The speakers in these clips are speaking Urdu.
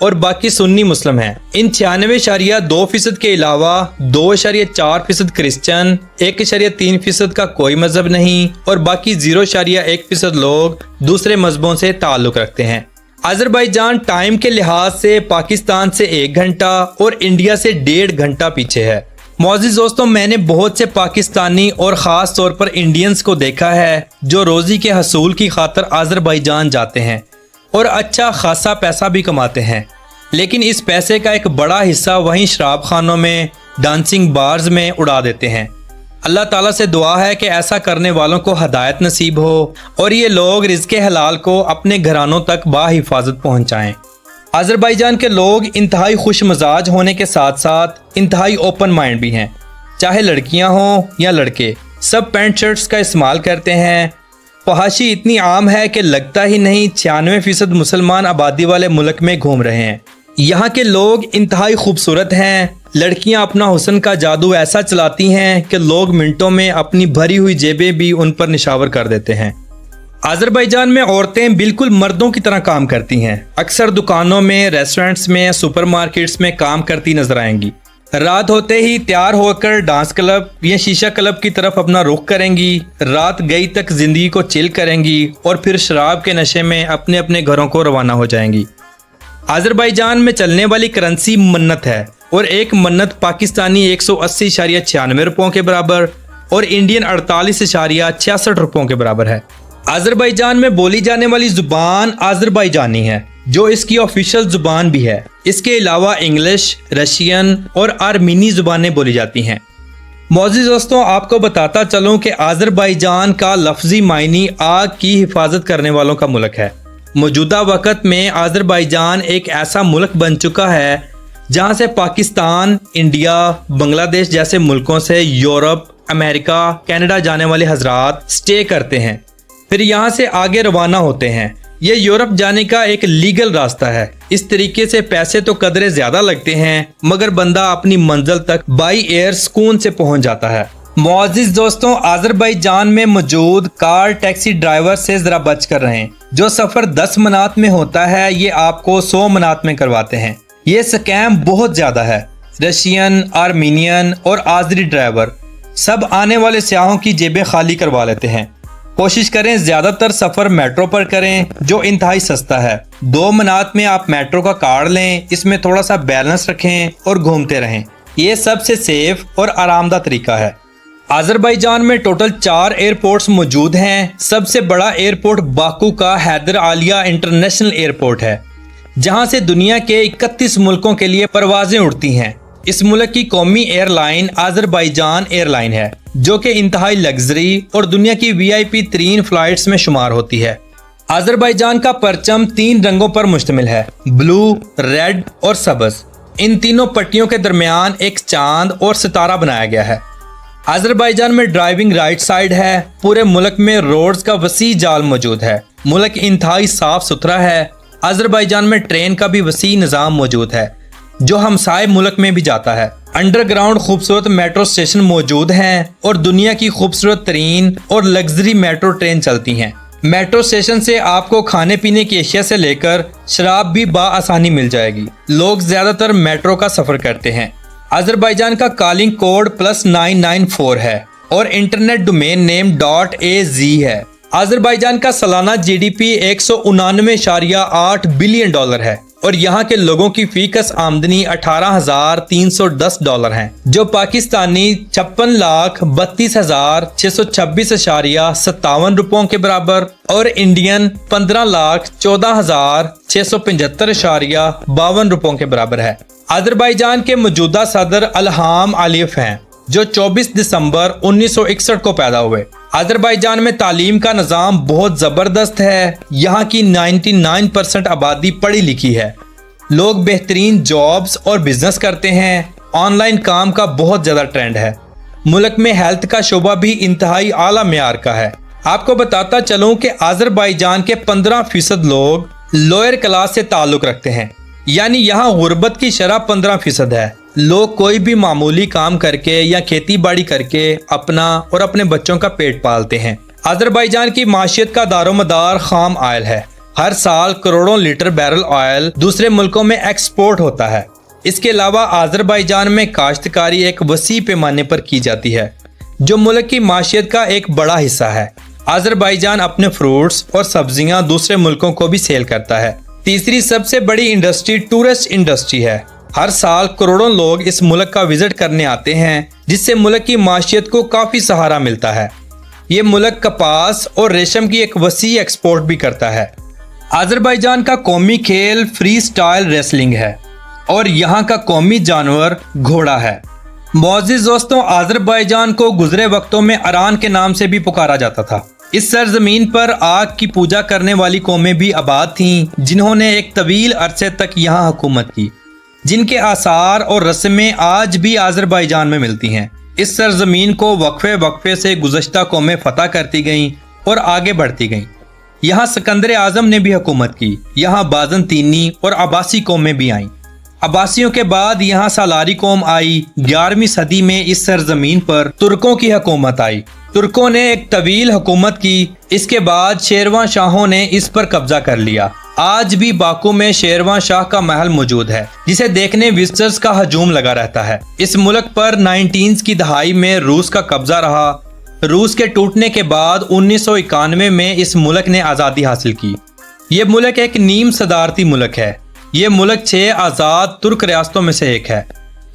اور باقی سنی مسلم ہیں۔ ان 96.2% کے علاوہ 2.4% کرسچن، 1.3% کا کوئی مذہب نہیں اور باقی 0.1% لوگ دوسرے مذہبوں سے تعلق رکھتے ہیں۔ آذربائیجان ٹائم کے لحاظ سے پاکستان سے 1 گھنٹہ اور انڈیا سے 1.5 گھنٹہ پیچھے ہے۔ معزز دوستوں، میں نے بہت سے پاکستانی اور خاص طور پر انڈینز کو دیکھا ہے جو روزی کے حصول کی خاطر آذربائیجان جاتے ہیں اور اچھا خاصا پیسہ بھی کماتے ہیں، لیکن اس پیسے کا ایک بڑا حصہ وہیں شراب خانوں میں، ڈانسنگ بارز میں اڑا دیتے ہیں۔ اللہ تعالیٰ سے دعا ہے کہ ایسا کرنے والوں کو ہدایت نصیب ہو اور یہ لوگ رزق حلال کو اپنے گھرانوں تک باحفاظت پہنچائیں۔ آذربائیجان کے لوگ انتہائی خوش مزاج ہونے کے ساتھ ساتھ انتہائی اوپن مائنڈ بھی ہیں، چاہے لڑکیاں ہوں یا لڑکے، سب پینٹ شرٹس کا استعمال کرتے ہیں۔ فحاشی اتنی عام ہے کہ لگتا ہی نہیں 96% مسلمان آبادی والے ملک میں گھوم رہے ہیں۔ یہاں کے لوگ انتہائی خوبصورت ہیں، لڑکیاں اپنا حسن کا جادو ایسا چلاتی ہیں کہ لوگ منٹوں میں اپنی بھری ہوئی جیبیں بھی ان پر نشاور کر دیتے ہیں۔ آذربائیجان میں عورتیں بالکل مردوں کی طرح کام کرتی ہیں، اکثر دکانوں میں، ریسٹورنٹس میں، سپر مارکیٹس میں کام کرتی نظر آئیں گی۔ رات ہوتے ہی تیار ہو کر ڈانس کلب یا شیشہ کلب کی طرف اپنا رخ کریں گی، رات گئی تک زندگی کو چل کریں گی اور پھر شراب کے نشے میں اپنے اپنے گھروں کو روانہ ہو جائیں گی۔ آذربائیجان میں چلنے والی کرنسی منت ہے اور ایک منت پاکستانی 180.96 روپوں کے برابر اور انڈین 48.66 روپوں کے برابر ہے۔ آذربائیجان میں بولی جانے والی زبان آذربائیجانی ہے جو اس کی آفیشل زبان بھی ہے۔ اس کے علاوہ انگلش، رشین اور آرمینی زبانیں بولی جاتی ہیں۔ معزز دوستوں، آپ کو بتاتا چلوں کہ آذربائیجان کا لفظی معنی آگ کی حفاظت کرنے والوں کا ملک ہے۔ موجودہ وقت میں آذربائیجان ایک ایسا ملک بن چکا ہے جہاں سے پاکستان، انڈیا، بنگلہ دیش جیسے ملکوں سے یورپ، امریکہ، کینیڈا جانے والے حضرات سٹے کرتے ہیں، پھر یہاں سے آگے روانہ ہوتے ہیں۔ یہ یورپ جانے کا ایک لیگل راستہ ہے۔ اس طریقے سے پیسے تو قدرے زیادہ لگتے ہیں مگر بندہ اپنی منزل تک بائی ایئر سکون سے پہنچ جاتا ہے۔ معزز دوستوں، آذربائیجان میں موجود کار ٹیکسی ڈرائیور سے ذرا بچ کر رہیں۔ جو سفر 10 منات میں ہوتا ہے یہ آپ کو 100 منات میں کرواتے ہیں۔ یہ سکیم بہت زیادہ ہے۔ رشین، آرمینین اور آذری ڈرائیور سب آنے والے سیاحوں کی جیبیں خالی کروا لیتے ہیں۔ کوشش کریں زیادہ تر سفر میٹرو پر کریں جو انتہائی سستا ہے۔ 2 منات میں آپ میٹرو کا کارڈ لیں، اس میں تھوڑا سا بیلنس رکھیں اور گھومتے رہیں۔ یہ سب سے سیف اور آرام دہ طریقہ ہے۔ آذربائیجان میں ٹوٹل 4 ایئرپورٹس موجود ہیں۔ سب سے بڑا ایئرپورٹ باکو کا حیدر عالیہ انٹرنیشنل ایئرپورٹ ہے جہاں سے دنیا کے 31 ملکوں کے لیے پروازیں اڑتی ہیں۔ اس ملک کی قومی airline Azerbaijan airline ہے جو کہ انتہائی لگژری اور دنیا کی VIP ترین فلائٹس میں شمار ہوتی ہے۔ آذربائیجان کا پرچم 3 رنگوں پر مشتمل ہے، بلو، ریڈ اور سبز۔ ان تینوں پٹیوں کے درمیان ایک چاند اور ستارہ بنایا گیا ہے۔ آذربائیجان میں ڈرائیونگ رائٹ سائیڈ ہے۔ پورے ملک میں روڈز کا وسیع جال موجود ہے۔ ملک انتہائی صاف ستھرا ہے۔ آذربائیجان میں ٹرین کا بھی وسیع نظام موجود ہے جو ہمسائے ملک میں بھی جاتا ہے۔ انڈر گراؤنڈ خوبصورت میٹرو اسٹیشن موجود ہیں اور دنیا کی خوبصورت ترین اور لگژری میٹرو ٹرین چلتی ہیں۔ میٹرو اسٹیشن سے آپ کو کھانے پینے کی اشیاء سے لے کر شراب بھی بآسانی مل جائے گی۔ لوگ زیادہ تر میٹرو کا سفر کرتے ہیں۔ آذربائیجان کا کالنگ کوڈ +994 ہے اور انٹرنیٹ ڈومین نیم .az ہے۔ آذربائیجان کا سالانہ GDP $199.8 بلین ہے اور یہاں کے لوگوں کی فی کس آمدنی $18,310 ہیں جو پاکستانی 56,32,626.57 روپوں کے برابر اور انڈین 15,14,675.52 روپوں کے برابر ہے۔ آذربائیجان کے موجودہ صدر الہام علیف ہیں جو 24 دسمبر 1961 کو پیدا ہوئے۔ آذربائیجان میں تعلیم کا نظام بہت زبردست ہے۔ یہاں کی 99% آبادی پڑھی لکھی ہے۔ لوگ بہترین جابز اور بزنس کرتے ہیں۔ آن لائن کام کا بہت زیادہ ٹرینڈ ہے۔ ملک میں ہیلتھ کا شعبہ بھی انتہائی اعلیٰ معیار کا ہے۔ آپ کو بتاتا چلوں کہ آذربائیجان کے 15% لوگ لوئر کلاس سے تعلق رکھتے ہیں، یعنی یہاں غربت کی شرح 15% ہے۔ لوگ کوئی بھی معمولی کام کر کے یا کھیتی باڑی کر کے اپنا اور اپنے بچوں کا پیٹ پالتے ہیں۔ آذربائیجان کی معیشت کا دار و مدار خام آئل ہے۔ ہر سال کروڑوں لیٹر بیرل آئل دوسرے ملکوں میں ایکسپورٹ ہوتا ہے۔ اس کے علاوہ آذربائیجان میں کاشتکاری ایک وسیع پیمانے پر کی جاتی ہے جو ملک کی معیشت کا ایک بڑا حصہ ہے۔ آذربائیجان اپنے فروٹس اور سبزیاں دوسرے ملکوں کو بھی سیل کرتا ہے۔ تیسری سب سے بڑی انڈسٹری ٹورسٹ انڈسٹری ہے۔ ہر سال کروڑوں لوگ اس ملک کا وزٹ کرنے آتے ہیں جس سے ملک کی معیشت کو کافی سہارا ملتا ہے۔ یہ ملک کپاس اور ریشم کی ایک وسیع ایکسپورٹ بھی کرتا ہے۔ آذربائیجان کا قومی کھیل فری سٹائل ریسلنگ ہے اور یہاں کا قومی جانور گھوڑا ہے۔ معزز دوستوں، آذربائیجان کو گزرے وقتوں میں ایران کے نام سے بھی پکارا جاتا تھا۔ اس سرزمین پر آگ کی پوجا کرنے والی قومیں بھی آباد تھیں جنہوں نے ایک طویل عرصے تک یہاں حکومت کی، جن کے آثار اور رسمیں آج بھی آذربائیجان میں ملتی ہیں۔ اس سرزمین کو وقفے سے گزشتہ قومیں فتح کرتی گئیں اور آگے بڑھتی گئیں۔ یہاں سکندر اعظم نے بھی حکومت کی۔ یہاں بازنطینی اور عباسی قومیں بھی آئیں۔ عباسیوں کے بعد یہاں سالاری قوم آئی۔ 11ویں صدی میں اس سرزمین پر ترکوں کی حکومت آئی۔ ترکوں نے ایک طویل حکومت کی۔ اس کے بعد شیروان شاہوں نے اس پر قبضہ کر لیا۔ آج بھی باکو میں شیروان شاہ کا محل موجود ہے جسے دیکھنے وزٹرز کا ہجوم لگا رہتا ہے۔ اس ملک پر 19 کی دہائی میں روس کا قبضہ رہا۔ روس کے ٹوٹنے کے بعد 1991 میں اس ملک نے آزادی حاصل کی۔ یہ ملک ایک نیم صدارتی ملک ہے۔ یہ ملک 6 آزاد ترک ریاستوں میں سے ایک ہے۔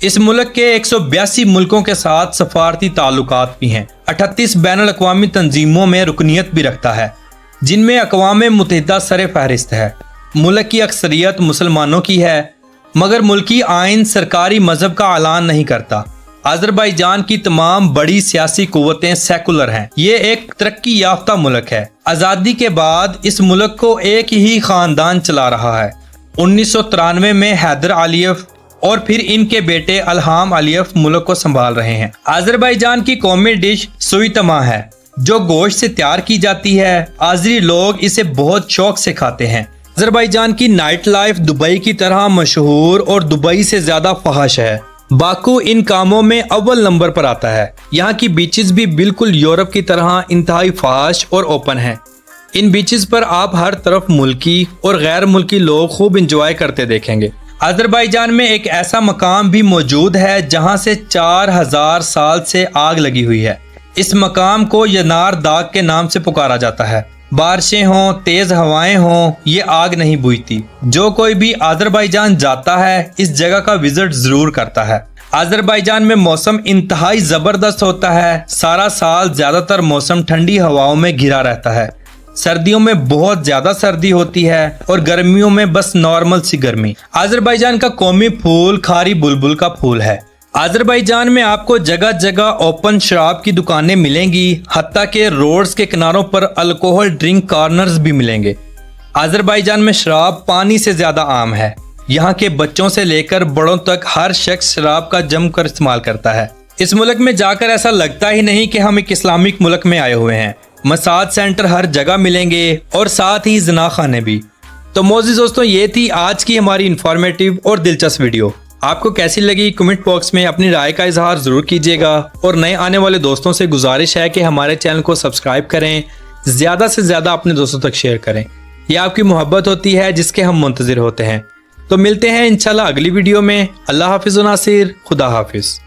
اس ملک کے 182 ملکوں کے ساتھ سفارتی تعلقات بھی ہیں۔ 38 بین الاقوامی تنظیموں میں رکنیت بھی رکھتا ہے جن میں اقوام متحدہ سر فہرست ہے۔ ملک کی اکثریت مسلمانوں کی ہے مگر ملکی آئین سرکاری مذہب کا اعلان نہیں کرتا۔ آذربائیجان کی تمام بڑی سیاسی قوتیں سیکولر ہیں۔ یہ ایک ترقی یافتہ ملک ہے۔ آزادی کے بعد اس ملک کو ایک ہی خاندان چلا رہا ہے۔ 1993 میں حیدر علیف اور پھر ان کے بیٹے الہام علیف ملک کو سنبھال رہے ہیں۔ آذربائیجان کی قومی ڈش سوئی تما ہے جو گوشت سے تیار کی جاتی ہے۔ آذری لوگ اسے بہت شوق سے کھاتے ہیں۔ آذربائیجان کی نائٹ لائف دبئی کی طرح مشہور اور دبئی سے زیادہ فحش ہے۔ باکو ان کاموں میں اول نمبر پر آتا ہے۔ یہاں کی بیچز بھی بالکل یورپ کی طرح انتہائی فحش اور اوپن ہیں۔ ان بیچز پر آپ ہر طرف ملکی اور غیر ملکی لوگ خوب انجوائے کرتے دیکھیں گے۔ آذربائیجان میں ایک ایسا مقام بھی موجود ہے جہاں سے 4000 سال سے آگ لگی ہوئی ہے۔ اس مقام کو ینار داغ کے نام سے پکارا جاتا ہے۔ بارشیں ہوں، تیز ہوائیں ہوں، یہ آگ نہیں بجھتی۔ جو کوئی بھی آذربائیجان جاتا ہے اس جگہ کا وزٹ ضرور کرتا ہے۔ آذربائیجان میں موسم انتہائی زبردست ہوتا ہے۔ سارا سال زیادہ تر موسم ٹھنڈی ہواؤں میں گھرا رہتا ہے۔ سردیوں میں بہت زیادہ سردی ہوتی ہے اور گرمیوں میں بس نارمل سی گرمی۔ آذربائیجان کا قومی پھول کھاری بلبل کا پھول ہے۔ آذربائیجان میں آپ کو جگہ جگہ اوپن شراب کی دکانیں ملیں گی، حتیٰ کہ روڈز کے کناروں پر الکوہل ڈرنک کارنرز بھی ملیں گے۔ آذربائیجان میں شراب پانی سے زیادہ عام ہے۔ یہاں کے بچوں سے لے کر بڑوں تک ہر شخص شراب کا جم کر استعمال کرتا ہے۔ اس ملک میں جا کر ایسا لگتا ہی نہیں کہ ہم ایک اسلامک ملک میں آئے ہوئے ہیں۔ مساج سینٹر ہر جگہ ملیں گے اور ساتھ ہی زنا خانے بھی۔ تو معزز دوستوں، یہ تھی آج کی ہماری انفارمیٹیو اور دلچسپ ویڈیو۔ آپ کو کیسی لگی کمنٹ باکس میں اپنی رائے کا اظہار ضرور کیجیے گا، اور نئے آنے والے دوستوں سے گزارش ہے کہ ہمارے چینل کو سبسکرائب کریں، زیادہ سے زیادہ اپنے دوستوں تک شیئر کریں۔ یہ آپ کی محبت ہوتی ہے جس کے ہم منتظر ہوتے ہیں۔ تو ملتے ہیں انشاءاللہ اگلی ویڈیو میں۔ اللہ حافظ و ناصر، خدا حافظ۔